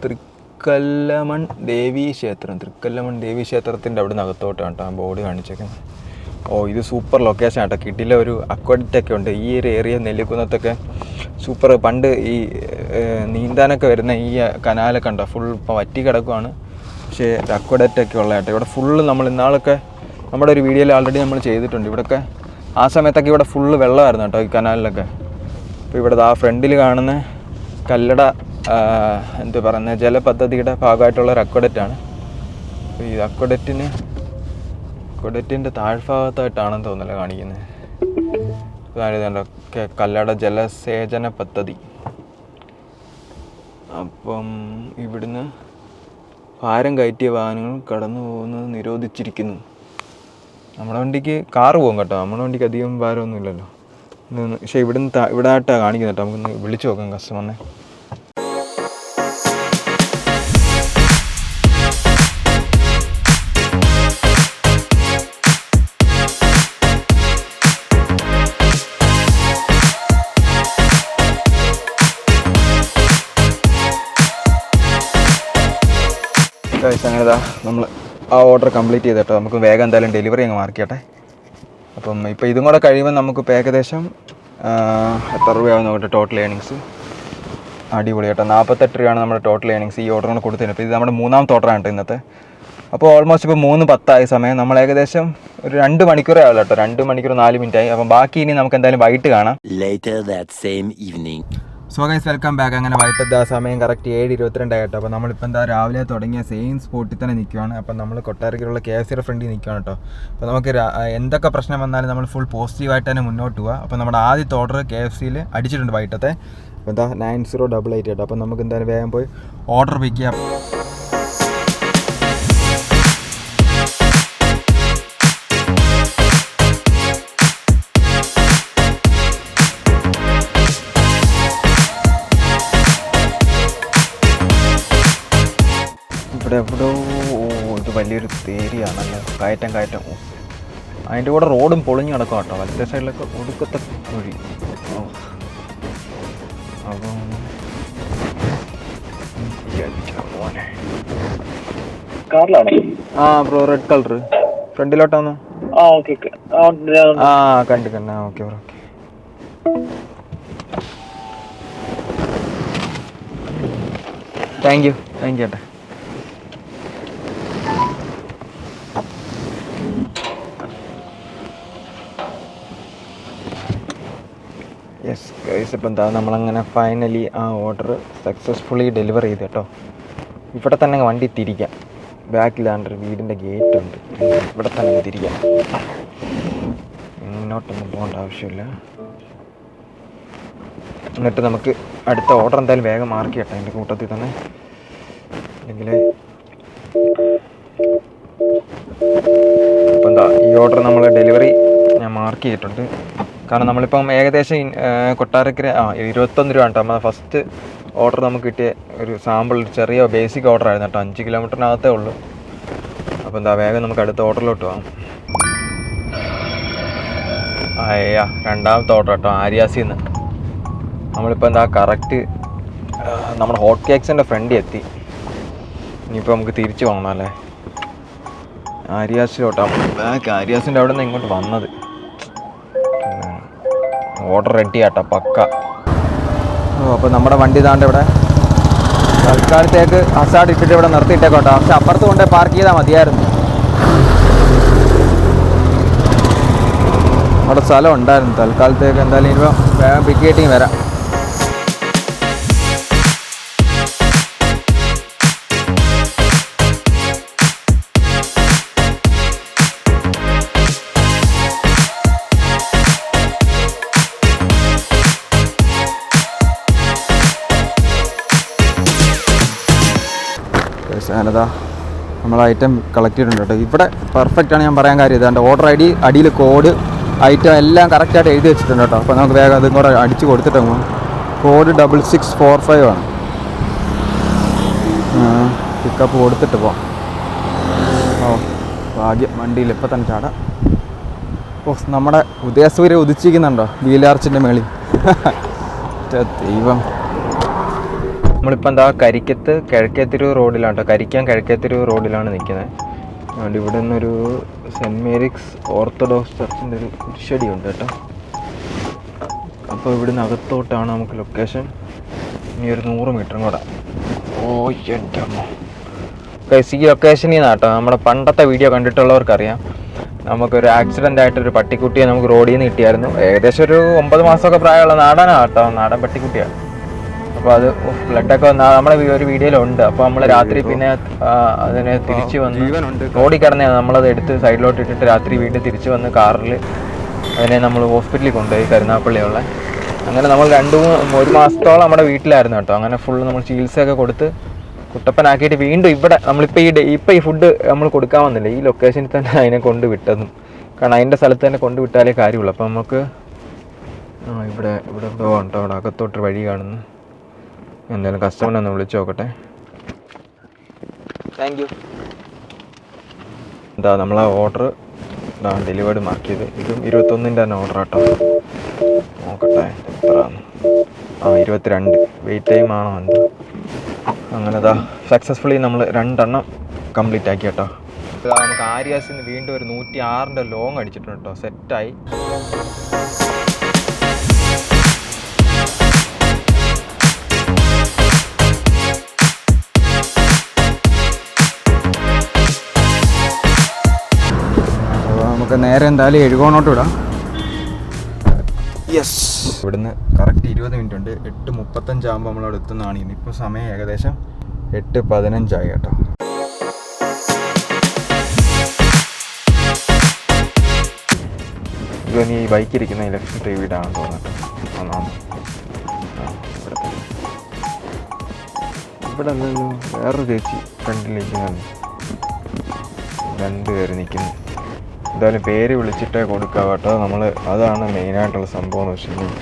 തൃക്കല്ലമൺ ദേവീ ക്ഷേത്രത്തിൻ്റെ അവിടെ നിന്ന് അകത്തോട്ടാണ് കേട്ടോ ബോർഡ് കാണിച്ചേക്കുന്നത്. ഇത് സൂപ്പർ ലൊക്കേഷൻ കേട്ടോ. കിട്ടിയില്ല ഒരു അക്വഡക്റ്റൊക്കെ ഉണ്ട് ഈ ഒരു ഏരിയ. നെല്ലിക്കുന്നത്തൊക്കെ സൂപ്പർ. പണ്ട് ഈ നീന്താനൊക്കെ വരുന്ന ഈ കനാലൊക്കെ ഉണ്ടോ ഫുൾ ഇപ്പോൾ വറ്റി കിടക്കുവാണ്. പക്ഷേ അക്വഡക്റ്റൊക്കെ ഉള്ള കേട്ടോ. ഇവിടെ ഫുള്ള് നമ്മൾ ഇന്നാളൊക്കെ നമ്മുടെ ഒരു വീഡിയോയിൽ ആൾറെഡി നമ്മൾ ചെയ്തിട്ടുണ്ട്. ഇവിടെയൊക്കെ ആ സമയത്തൊക്കെ ഇവിടെ ഫുള്ള് വെള്ളമായിരുന്നു കേട്ടോ ഈ കനാലിലൊക്കെ. അപ്പോൾ ഇവിടെ ആ ഫ്രണ്ടിൽ കാണുന്ന കല്ലട എന്ത് പറയുന്നത് ജലപദ്ധതിയുടെ ഭാഗമായിട്ടുള്ളൊരു അക്വഡക്റ്റാണ്. അപ്പോൾ ഈ അക്വഡക്റ്റിൻ്റെ താഴ്ഭാഗത്തായിട്ടാണെന്ന് തോന്നല കാണിക്കുന്നത്. ഇതാണിതുണ്ടോ കല്ലട ജലസേചന പദ്ധതി. അപ്പം ഇവിടുന്ന് ഭാരം കയറ്റിയ വാഹനങ്ങൾ കടന്നു പോകുന്നത് നിരോധിച്ചിരിക്കുന്നു. നമ്മുടെ വണ്ടിക്ക് കാറ് പോകും കേട്ടോ. നമ്മുടെ വണ്ടിക്ക് അധികം ഭാരമൊന്നും ഇല്ലല്ലോ. പക്ഷേ ഇവിടെ ആയിട്ടാണ് കാണിക്കുന്നത് കേട്ടോ. നമുക്കൊന്ന് വിളിച്ചു നോക്കാം കസ്റ്റമറിനെ. അങ്ങനെ നമ്മൾ ആ ഓർഡർ കംപ്ലീറ്റ് ചെയ്തിട്ടോ. നമുക്ക് വേഗം എന്തായാലും ഡെലിവറി അങ്ങ് മാർക്ക് ചെയ്യട്ടെ. അപ്പം ഇപ്പോൾ ഇതും കൂടെ കഴിയുമ്പോൾ നമുക്കിപ്പോൾ ഏകദേശം എത്ര രൂപയാവും നോക്കട്ടെ ടോട്ടൽ ഏണിങ്സ്. അടിപൊളി കേട്ടോ, 48 രൂപയാണ് നമ്മുടെ ടോട്ടൽ ഏണിങ്സ് ഈ ഓർഡർ കൊണ്ട് കൊടുത്തതിന്. ഇപ്പോൾ ഇത് നമ്മുടെ 3ാമത്തെ ഓർഡറാണ് കേട്ടോ ഇന്നത്തെ. അപ്പോൾ ഓൾമോസ്റ്റ് ഇപ്പോൾ 3:10 സമയം. നമ്മൾ ഏകദേശം ഒരു 2 മണിക്കൂറേ ആവുള്ളൂ കേട്ടോ, 2 മണിക്കൂർ 4 മിനിറ്റായി. അപ്പം ബാക്കി ഇനി നമുക്ക് എന്തായാലും വൈകിട്ട് കാണാം. So guys, welcome back. അങ്ങനെ വൈകിട്ടത്തെ ആ സമയം കറക്റ്റ് 7:22 ആയിട്ടോ. അപ്പോൾ നമ്മളിപ്പോൾ എന്താ രാവിലെ തുടങ്ങിയ സെയിം സ്പോട്ടിൽ തന്നെ നിൽക്കുകയാണ്. അപ്പോൾ നമ്മൾ കൊട്ടാരക്കരയുള്ള KFCയുടെ ഫ്രണ്ടിൽ നിൽക്കുകയാണ് കേട്ടോ. അപ്പോൾ നമുക്ക് എന്തൊക്കെ പ്രശ്നം വന്നാലും നമ്മൾ ഫുൾ പോസിറ്റീവായിട്ട് തന്നെ മുന്നോട്ട് പോവുക. അപ്പോൾ നമ്മുടെ ആദ്യത്തെ ഓർഡർ KFCയിൽ അടിച്ചിട്ടുണ്ട് വൈകിട്ടത്തെ. അപ്പോൾ എന്താ 9088 കേട്ടോ. അപ്പോൾ നമുക്ക് എന്തായാലും വേഗം പോയി ഓർഡർ പിക്ക് ചെയ്യാം. എവിടെയോ ഇത് വലിയൊരു ഏരിയയാണല്ലോ, കയറ്റം. അതിൻ്റെ കൂടെ റോഡും പൊളിഞ്ഞു കിടക്കും കേട്ടോ, വലത്തെ സൈഡിലൊക്കെ ഒടുക്കത്തെ വഴി. അപ്പം ബ്രോ റെഡ് കളർ ഫ്രണ്ടിലോട്ടാന്നോ? കണ്ടു ഓക്കെ ബ്രോ. താങ്ക് യു ചേട്ടാ. യെസ് ഗൈസ്, ഇപ്പം എന്താ നമ്മളങ്ങനെ ഫൈനലി ആ ഓർഡർ സക്സസ്ഫുള്ളി ഡെലിവർ ചെയ്ത് കേട്ടോ. ഇവിടെ തന്നെ വണ്ടി തിരിക്കാം. ബാക്കിലാണ്ടൊരു വീടിൻ്റെ ഗേറ്റ് ഉണ്ട്, ഇവിടെ തന്നെ തിരിക്കാം. ഇങ്ങോട്ടൊന്നും പോകേണ്ട ആവശ്യമില്ല. എന്നിട്ട് നമുക്ക് അടുത്ത ഓർഡർ എന്തായാലും വേഗം മാർക്ക് ചെയ്യട്ടെ അതിൻ്റെ കൂട്ടത്തിൽ തന്നെ, അല്ലെങ്കിൽ അപ്പോൾ എന്താ ഈ ഓർഡർ നമ്മൾ ഡെലിവറി ഞാൻ മാർക്ക് ചെയ്തിട്ടുണ്ട്. കാരണം നമ്മളിപ്പം ഏകദേശം കൊട്ടാരക്കര 21 രൂപ കേട്ടോ. നമ്മൾ ഫസ്റ്റ് ഓർഡർ നമുക്ക് കിട്ടിയ ഒരു സാമ്പിൾ ചെറിയ ബേസിക് ഓർഡർ ആയിരുന്നു കേട്ടോ, 5 കിലോമീറ്ററിനകത്തേ ഉള്ളൂ. അപ്പോൾ എന്താ വേഗം നമുക്ക് അടുത്ത ഓർഡറിലോട്ട് പോകാം. രണ്ടാമത്തെ ഓർഡർ കേട്ടോ, ആര്യാസിന്ന്. നമ്മളിപ്പോൾ എന്താ കറക്റ്റ് നമ്മുടെ ഹോട്ട് കേക്സിൻ്റെ ഫ്രണ്ടിൽ എത്തി. ഇനിയിപ്പോൾ നമുക്ക് തിരിച്ചു പോകണം അല്ലേ, ആര്യാസിലോട്ടാണ്. ആര്യാസിൻ്റെ അവിടെ നിന്ന് ഇങ്ങോട്ട് വന്നത്. ഓർഡർ റെഡി ആട്ടോ, പക്ക. അപ്പോൾ നമ്മുടെ വണ്ടി ഇതാണ്ട് ഇവിടെ തൽക്കാലത്തേക്ക് ഹസാഡ് ഇട്ടിട്ട് ഇവിടെ നിർത്തിയിട്ടേക്കോട്ടോ. പക്ഷെ അപ്പുറത്ത് കൊണ്ടേ പാർക്ക് ചെയ്താൽ മതിയായിരുന്നു, അവിടെ സ്ഥലം ഉണ്ടായിരുന്നു. തൽക്കാലത്തേക്ക് എന്തായാലും ഇനിയിപ്പോൾ വേഗം പിക്ക് ചെയ്തിട്ട് വരാം. ഞാനതാ നമ്മൾ ഐറ്റം കളക്ട് ചെയ്തിട്ടുണ്ട് കേട്ടോ. ഇവിടെ പെർഫെക്റ്റാണ് ഞാൻ പറയാൻ കാര്യം. ഇതാണ്ട് ഓർഡർ ID, അടിയിൽ കോഡ്, ഐറ്റം എല്ലാം കറക്റ്റായിട്ട് എഴുതി വെച്ചിട്ടുണ്ട് കേട്ടോ. അപ്പോൾ നമുക്ക് വേഗം അതും കൂടെ അടിച്ച് കൊടുത്തിട്ട് കോഡ് 6645 ആണ്. പിക്കപ്പ് കൊടുത്തിട്ട് പോവാം. ഭാഗ്യം വണ്ടിയിൽ ഇപ്പം തന്നെ ചാടാം. നമ്മുടെ ഉദയസൂര്യ ഉദിച്ചിരിക്കുന്നുണ്ടോ വീലാർച്ചിൻ്റെ മേളിൽ. ദൈവം. നമ്മളിപ്പോൾ എന്താ കരിക്കത്ത് കിഴക്കേത്തിരൂർ റോഡിലാണ് കേട്ടോ. കിഴക്കേത്തിരൂർ റോഡിലാണ് നിൽക്കുന്നത്. അതുകൊണ്ട് ഇവിടെ നിന്നൊരു സെൻറ്റ് മേരീസ് ഓർത്തഡോക്സ് ചർച്ചിൻ്റെ ഒരു കുരിശടി ഉണ്ട് കേട്ടോ. അപ്പോൾ ഇവിടുന്ന് അകത്തോട്ടാണ് നമുക്ക് ലൊക്കേഷൻ. ഇനി ഒരു 100 മീറ്ററും കൂടെ. എൻ്റെ അമ്മ ഗൈസ്, ഈ ലൊക്കേഷനിൽ നിന്നാണ് കേട്ടോ. നമ്മുടെ പണ്ടത്തെ വീഡിയോ കണ്ടിട്ടുള്ളവർക്കറിയാം, നമുക്കൊരു ആക്സിഡൻ്റ് ആയിട്ടൊരു പട്ടിക്കുട്ടിയെ നമുക്ക് റോഡിൽ നിന്ന് കിട്ടിയായിരുന്നു. ഏകദേശം ഒരു 9 മാസമൊക്കെ പ്രായമുള്ള നാടനാണ് കേട്ടോ, നാടൻ പട്ടിക്കുട്ടിയാണ്. അപ്പോൾ അത് ബ്ലഡൊക്കെ നമ്മുടെ ഒരു വീഡിയോയിലുണ്ട്. അപ്പോൾ നമ്മൾ രാത്രി പിന്നെ അതിനെ തിരിച്ച് വന്ന് റോഡിൽ കിടന്നെയാണ് നമ്മളത് എടുത്ത് സൈഡിലോട്ട് ഇട്ടിട്ട് രാത്രി വീണ്ടും തിരിച്ച് വന്ന് കാറിൽ അതിനെ നമ്മൾ ഹോസ്പിറ്റലിൽ കൊണ്ടുപോയി, കരുനാഗപ്പള്ളിയുള്ള. അങ്ങനെ നമ്മൾ 1 മാസത്തോളം നമ്മുടെ വീട്ടിലായിരുന്നു കേട്ടോ. അങ്ങനെ ഫുള്ള് നമ്മൾ ചികിത്സയൊക്കെ കൊടുത്ത് കുട്ടപ്പനാക്കിയിട്ട് വീണ്ടും ഇവിടെ നമ്മളിപ്പോൾ ഈ ഫുഡ് നമ്മൾ കൊടുക്കാൻ വന്നില്ല, ഈ ലൊക്കേഷനിൽ തന്നെ അതിനെ കൊണ്ട് വിട്ടതും. കാരണം അതിൻ്റെ സ്ഥലത്ത് തന്നെ കൊണ്ട് വിട്ടാലേ കാര്യമുള്ളൂ. അപ്പോൾ നമുക്ക് ഇവിടെ ഉണ്ടോ, അവിടെ അകത്തോട്ട് വഴി കാണുന്നു. എന്തായാലും കസ്റ്റമറിനെ ഒന്ന് വിളിച്ച് നോക്കട്ടെ. Thank you. എന്താ നമ്മളെ ഓർഡർ ഡെലിവേർഡ് മാർക്ക് ചെയ്ത്. ഇതും 21ൻ്റെ തന്നെ ഓർഡർ കേട്ടോ. നോക്കട്ടെ എത്രയാണ്. 22 വെയിറ്റ് ടൈം ആണോ എന്തോ. അങ്ങനെ സക്സസ്ഫുള്ളി നമ്മൾ 2 എണ്ണം കംപ്ലീറ്റ് ആക്കി കേട്ടോ. നമുക്ക് ആര്യാസിൽ നിന്ന് വീണ്ടും ഒരു 106ൻ്റെ ലോങ് അടിച്ചിട്ടുണ്ട് കേട്ടോ. സെറ്റായി. നമുക്ക് നേരെ എന്തായാലും എഴുകോണോട്ട് വിടാം. യെസ്, ഇവിടുന്ന് കറക്റ്റ് 20 മിനിറ്റ് ഉണ്ട്. 8:35 ആകുമ്പോൾ നമ്മളവിടെ എത്തുന്നതാണ്. ഇന്നിപ്പോൾ സമയം ഏകദേശം 8:15 ആയി കേട്ടോ. ഇതൊന്ന് ഈ ബൈക്കിരിക്കുന്ന ഇലക്ട്രിക് വീടാണെന്ന് തോന്നുന്നുണ്ട്. ഇവിടെ അല്ലല്ലോ, വേറൊരു ചേച്ചി ഫ്രണ്ടിലിരിക്കുന്നുണ്ട്. 2 പേര് നിൽക്കുന്നു. എന്തായാലും പേര് വിളിച്ചിട്ടേ കൊടുക്കാം കേട്ടോ. നമ്മൾ അതാണ് മെയിനായിട്ടുള്ള സംഭവം എന്ന് വെച്ചിട്ടുണ്ടെങ്കിൽ,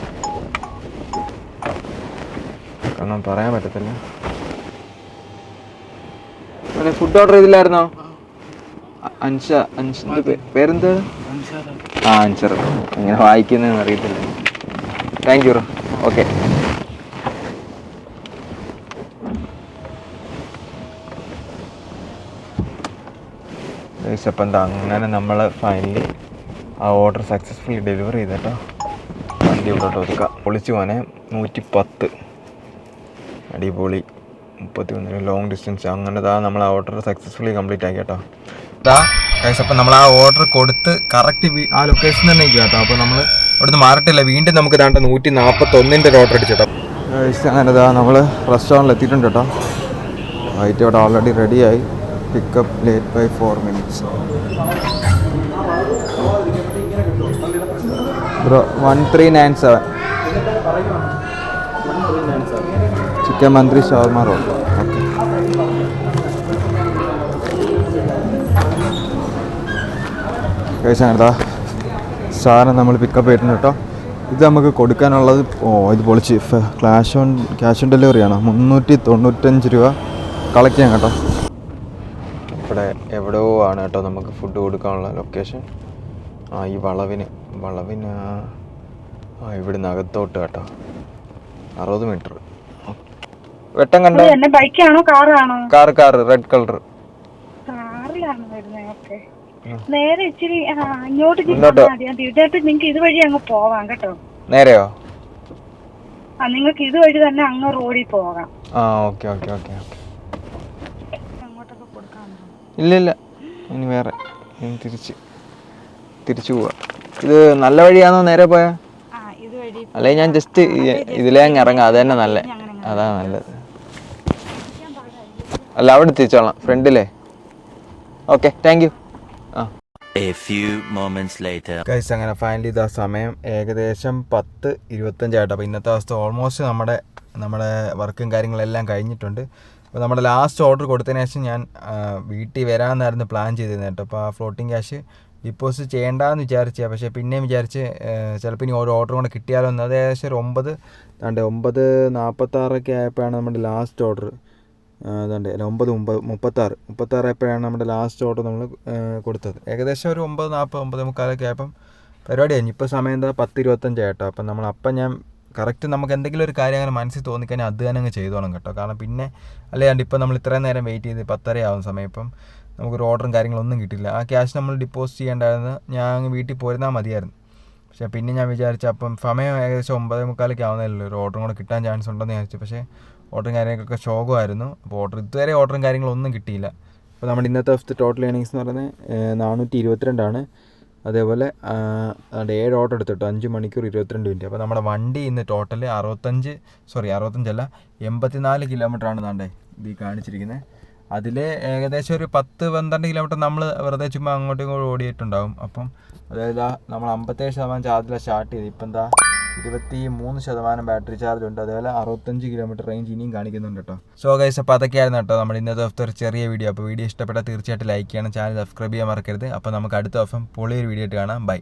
കാരണം പറയാൻ പറ്റത്തില്ല. പിന്നെ ഫുഡ് ഓർഡർ ചെയ്തില്ലായിരുന്നോ? അൻഷ പേരെന്താ? അൻഷർ. ഇങ്ങനെ വായിക്കുന്നതെന്ന് അറിയത്തില്ല. Thank you. ഓക്കെ. അപ്പം എന്താ അങ്ങനെ നമ്മൾ ഫൈനലി ആ ഓർഡർ സക്സസ്ഫുള്ളി ഡെലിവറി ചെയ്തേട്ടോ. വണ്ടി ഇവിടോട്ട് ഒതുക്കാം. പൊളിച്ചു പോകാനെ 110 അടിപൊളി 31 ലോങ് ഡിസ്റ്റൻസ്. അങ്ങനെ നമ്മൾ ആ ഓർഡർ സക്സസ്ഫുള്ളി കംപ്ലീറ്റ് ആക്കി കേട്ടോ. അപ്പം നമ്മൾ ആ ഓർഡർ കൊടുത്ത് കറക്റ്റ് ആ ലൊക്കേഷൻ തന്നെ നിൽക്കുക കേട്ടോ. അപ്പോൾ നമ്മൾ ഇവിടുന്ന് മാറിയിട്ടില്ല. വീണ്ടും നമുക്ക് 141ൻ്റെ ഒരു ഓർഡർ അടിച്ചേട്ടോ. അങ്ങനെ നമ്മൾ റെസ്റ്റോറൻറ്റിൽ എത്തിയിട്ടുണ്ട് കേട്ടോ. വൈറ്റ് ഇവിടെ ഓൾറെഡി റെഡിയായി. Pickup late by 4 minutes. Bro 1397 chicken മന്ത്രി ഷവർമ റോൾ. കഴിച്ചാ സാധനം നമ്മൾ പിക്കപ്പ് ചെയ്തിട്ടുണ്ട് കേട്ടോ. ഇത് നമുക്ക് കൊടുക്കാനുള്ളത് ഇത് പൊളിച്ച് ക്യാഷ് ഓൺ ഡെലിവറിയാണ്. 395 രൂപ കളക്ട് ചെയ്യാം കേട്ടോ. ഇവിടെ എവിടെയോ ആണ് കേട്ടോ നമുക്ക് ഫുഡ് കൊടുക്കാനുള്ള ലൊക്കേഷൻ. ഈ വളവിന് ഇവിടുന്ന് അകത്തോട്ട് കേട്ടോ 60 മീറ്റർ. വെട്ടം കണ്ടോ? ബൈക്കാണോ കാറാണോ? Car red colour. കാറിലാണ് വരുന്നത്. ഓക്കെ, നേരെ ഇച്ചിരി ഇങ്ങോട്ട് നിങ്ങൾക്ക് ഇതുവഴി അങ്ങ് പോവാം കേട്ടോ. നേരെയോ? നിങ്ങൾക്ക് ഇതുവഴി തന്നെ അങ്ങ് റോഡിൽ പോകാം. ഓക്കെ. ഇല്ല, ഇനി വേറെ തിരിച്ചു പോവാ. ഇത് നല്ല വഴിയാണോ നേരെ പോയാ? അല്ലെ ഞാൻ ജസ്റ്റ് ഇതിലേ അങ്ങ് ഇറങ്ങാം. അത് തന്നെ നല്ല, അതാ നല്ലത്. അല്ല അവിടെ എത്തിച്ചോളാം ഫ്രണ്ടിലേ. Okay, thank you. ഗൈസ്, അങ്ങനെ ഫൈനലി ഇതാ സമയം ഏകദേശം 10:25 ആയിട്ടോ. അപ്പോൾ ഇന്നത്തെ അവസ്ഥ ഓൾമോസ്റ്റ് നമ്മുടെ വർക്കും കാര്യങ്ങളെല്ലാം കഴിഞ്ഞിട്ടുണ്ട്. അപ്പോൾ നമ്മുടെ ലാസ്റ്റ് ഓർഡർ കൊടുത്തതിന് ശേഷം ഞാൻ വീട്ടിൽ വരാമെന്നായിരുന്നു പ്ലാൻ ചെയ്തിരുന്നത് കേട്ടോ. അപ്പോൾ ആ ഫ്ലോട്ടിങ് ക്യാഷ് ഡിപ്പോസിറ്റ് ചെയ്യേണ്ടെന്ന് വിചാരിച്ചാൽ, പക്ഷേ പിന്നെയും വിചാരിച്ച് ചിലപ്പോൾ ഇനി ഒരു ഓർഡർ കൂടെ കിട്ടിയാലോ എന്ന്. അത് ഏകദേശം ഒരു 9:46 ആയപ്പോഴാണ് നമ്മുടെ ലാസ്റ്റ് ഓർഡർ. 9:36 ആയപ്പോഴാണ് നമ്മുടെ ലാസ്റ്റ് ഓർഡർ നമ്മൾ കൊടുത്തത്. ഏകദേശം ഒരു 9:40 9:45 ആയപ്പം പരിപാടി കഴിഞ്ഞു. ഇപ്പോൾ സമയം എന്താ 10:25 ആയിട്ടോ. അപ്പം ഞാൻ കറക്റ്റ് നമുക്ക് എന്തെങ്കിലും ഒരു കാര്യം അങ്ങനെ മനസ്സിൽ തോന്നിക്കഴിഞ്ഞാൽ അത് തന്നെ അങ്ങ് ചെയ്തോണം കേട്ടോ. കാരണം പിന്നെ അല്ലാണ്ട് ഇപ്പോൾ നമ്മൾ ഇത്രയും നേരം വെയിറ്റ് ചെയ്ത് 10:30 ആവുന്ന സമയം ഇപ്പം നമുക്കൊരു ഓർഡറും കാര്യങ്ങളൊന്നും കിട്ടില്ല. ആ ക്യാഷ് നമ്മൾ ഡിപ്പോസിറ്റ് ചെയ്യേണ്ടായിരുന്നു. ഞാൻ അങ്ങ് വീട്ടിൽ പോരുന്നാൽ മതിയായിരുന്നു. പക്ഷേ പിന്നെ ഞാൻ വിചാരിച്ചു അപ്പം സമയം ഏകദേശം 9:45 ആവുന്നതല്ലോ, ഒരു ഓർഡറും കൂടെ കിട്ടാൻ ചാൻസ് ഉണ്ടെന്ന് വിചാരിച്ചു. പക്ഷേ ഓർഡറും കാര്യങ്ങളൊക്കെ ശോകമായിരുന്നു. അപ്പോൾ ഇതുവരെ ഓർഡറും കാര്യങ്ങളൊന്നും കിട്ടിയില്ല. അപ്പോൾ നമ്മുടെ ഇന്നത്തെ ദിവസത്തെ ടോട്ടൽ ഏണിങ്സ് എന്ന് പറയുന്നത് 422 ആണ്. അതേപോലെ 7 ഓർഡർ എടുത്തിട്ടു 5 മണിക്കൂർ 22 മിനിറ്റ്. അപ്പോൾ നമ്മുടെ വണ്ടി ഇന്ന് ടോട്ടൽ 84 കിലോമീറ്ററാണ് നാണ്ടേ ഇത് കാണിച്ചിരിക്കുന്നത്. അതിൽ ഏകദേശം ഒരു 10-12 കിലോമീറ്റർ നമ്മൾ വെറുതെ ചുമ്മാ അങ്ങോട്ടും ഇങ്ങോട്ടും ഓടിയിട്ടുണ്ടാവും. അപ്പം അതായത് നമ്മൾ 57% ചാർജിലാണ് സ്റ്റാർട്ട് ചെയ്ത്. ഇപ്പം എന്താ 23% ബാറ്ററി ചാർജ് ഉണ്ട്. അതേപോലെ 65 കിലോമീറ്റർ റേഞ്ച് ഇനിയും കാണിക്കുന്നുണ്ട് കേട്ടോ. സോ ഗൈസ്, അപ്പോൾ അതൊക്കെയായിരുന്നു കേട്ടോ നമ്മുടെ ഇന്നത്തെ ദിവസത്തെ ഒരു ചെറിയ വീഡിയോ. അപ്പോൾ വീഡിയോ ഇഷ്ടപ്പെട്ടാൽ തീർച്ചയായിട്ടും ലൈക്ക് ചെയ്യണം, ചാനൽ സബ്സ്ക്രൈബ് ചെയ്യാൻ മറക്കരുത്. അപ്പോൾ നമുക്ക് അടുത്ത ദിവസം പൊളിയൊരു വീഡിയോ ആയിട്ട് കാണാം. ബൈ.